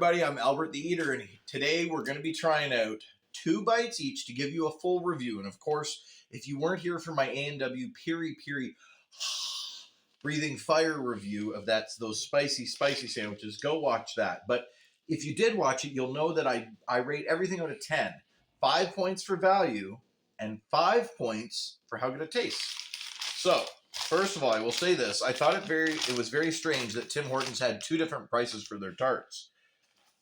everybody, I'm Albert the Eater, and today we're going to be trying out 2 bites each to give you a full review. And of course, if you weren't here for my A&W Piri Piri breathing fire review of those spicy sandwiches, go watch that. But if you did watch it, you'll know that I rate everything out of 10. 5 points for value and 5 points for how good it tastes. So, first of all, I will say this. I thought it was very strange that Tim Hortons had 2 different prices for their tarts.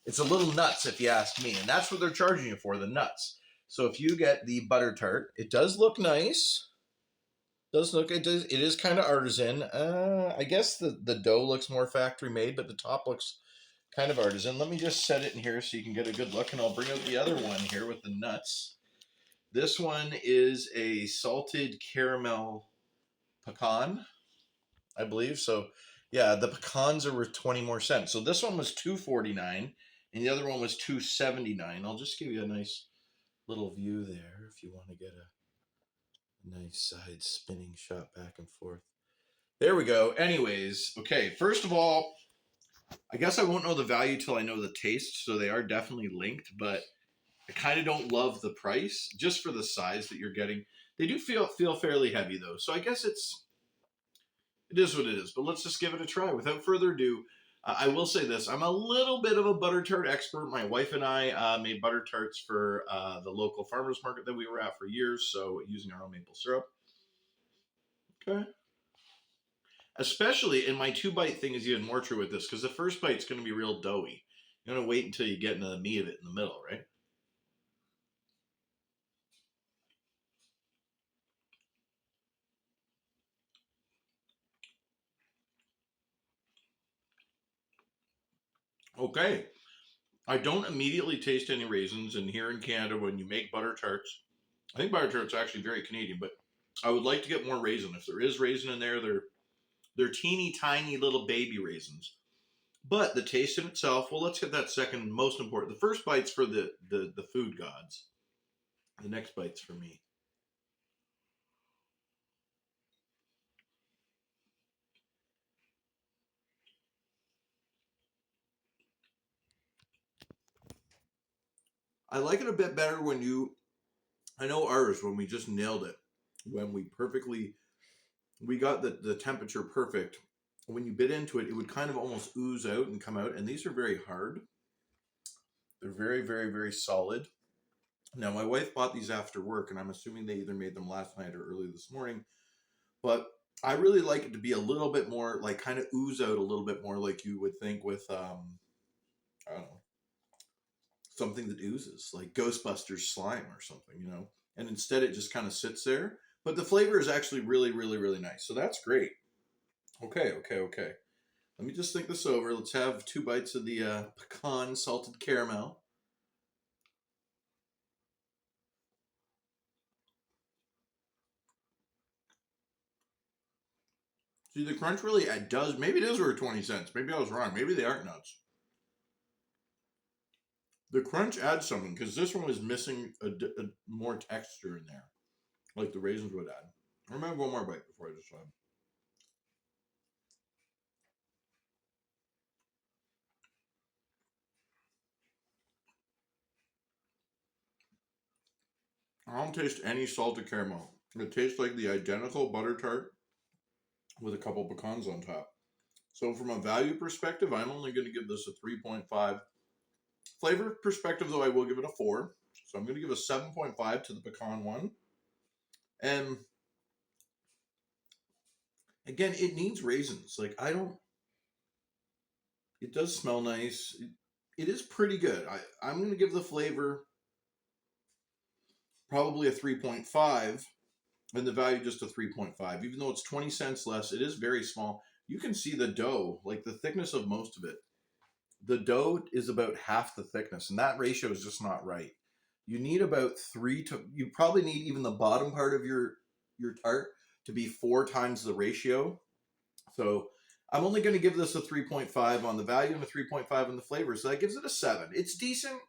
It's a little nuts if you ask me, and that's what they're charging you for, the nuts. So if you get the butter tart, it does look nice. It is kind of artisan. I guess the dough looks more factory made, but the top looks kind of artisan. Let me just set it in here so you can get a good look, and I'll bring out the other one here with the nuts. This one is a salted caramel pecan, I believe. So yeah, the pecans are worth 20 more cents. So this one was $2.49 and the other one was $2.79. I'll just give you a nice little view there if you want to get a nice side spinning shot back and forth. There we go. Anyways, okay, first of all, I guess I won't know the value till I know the taste, so they are definitely linked, but I kind of don't love the price just for the size that you're getting. They do feel fairly heavy though, so I guess it is what it is, but let's just give it a try. Without further ado, I will say this. I'm a little bit of a butter tart expert. My wife and I made butter tarts for the local farmer's market that we were at for years, so using our own maple syrup. Okay. Especially, and my 2-bite thing is even more true with this, because the first bite's going to be real doughy. You're going to wait until you get into the meat of it in the middle, right? Okay. I don't immediately taste any raisins, and here in Canada, when you make butter tarts, I think butter tarts are actually very Canadian, but I would like to get more raisin. If there is raisin in there, they're teeny tiny little baby raisins. But the taste in itself, well, let's get that second most important. The first bite's for the food gods. The next bite's for me. I like it a bit better I know ours, when we just nailed it, when we got the temperature perfect. When you bit into it, it would kind of almost ooze out and come out. And these are very hard. They're very, very, very solid. Now, my wife bought these after work, and I'm assuming they either made them last night or early this morning. But I really like it to be a little bit more, like, kind of ooze out a little bit more, like you would think with, I don't know, something that oozes, like Ghostbusters slime or something, you know? And instead it just kind of sits there. But the flavor is actually really, really, really nice. So that's great. Okay. Let me just think this over. Let's have 2 bites of the pecan salted caramel. See, the crunch really does. Maybe it is worth 20 cents. Maybe I was wrong. Maybe they aren't nuts. The crunch adds something, because this one was missing a more texture in there, like the raisins would add. I'm going to have one more bite before I decide. I don't taste any salted caramel. It tastes like the identical butter tart with a couple pecans on top. So from a value perspective, I'm only going to give this a 3.5. Flavor perspective, though, I will give it a 4. So I'm going to give a 7.5 to the pecan one. And again, it needs raisins. Like, it does smell nice. It is pretty good. I'm going to give the flavor probably a 3.5 and the value just a 3.5. Even though it's 20 cents less, it is very small. You can see the dough, like the thickness of most of it. The dough is about half the thickness, and that ratio is just not right. You need about you probably need even the bottom part of your tart to be 4 times the ratio. So I'm only going to give this a 3.5 on the value and a 3.5 on the flavor. So that gives it a 7. It's decent.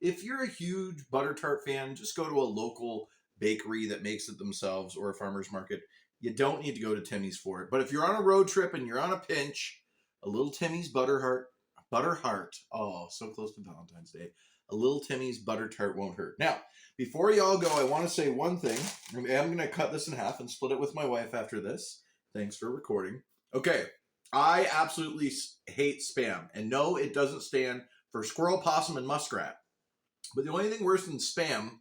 If you're a huge butter tart fan, just go to a local bakery that makes it themselves or a farmer's market. You don't need to go to Timmy's for it. But if you're on a road trip and you're on a pinch, a little Timmy's butter Butter heart. Oh, so close to Valentine's Day. A little Timmy's butter tart won't hurt. Now, before y'all go, I want to say one thing. I'm going to cut this in half and split it with my wife after this. Thanks for recording. Okay, I absolutely hate Spam. And no, it doesn't stand for squirrel, possum, and muskrat. But the only thing worse than Spam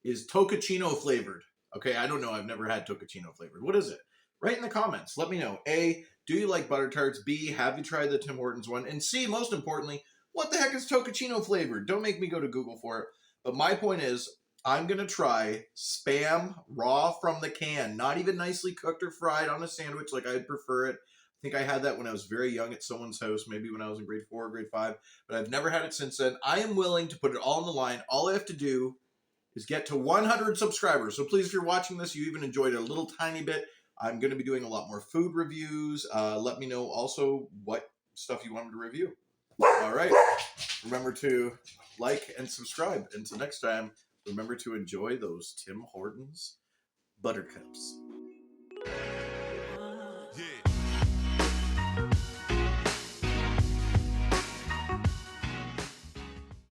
is toccoccino flavored. Okay, I don't know. I've never had toccoccino flavored. What is it? Write in the comments. Let me know. A, do you like butter tarts? B, have you tried the Tim Hortons one? And C, most importantly, what the heck is toccoccino flavored? Don't make me go to Google for it. But my point is, I'm going to try Spam raw from the can, not even nicely cooked or fried on a sandwich like I'd prefer it. I think I had that when I was very young at someone's house, maybe when I was in grade 4 or grade 5, but I've never had it since then. I am willing to put it all on the line. All I have to do is get to 100 subscribers. So please, if you're watching this, you even enjoyed it a little tiny bit, I'm going to be doing a lot more food reviews. Let me know also what stuff you want me to review. All right. Remember to like and subscribe. Until next time, remember to enjoy those Tim Hortons buttercups.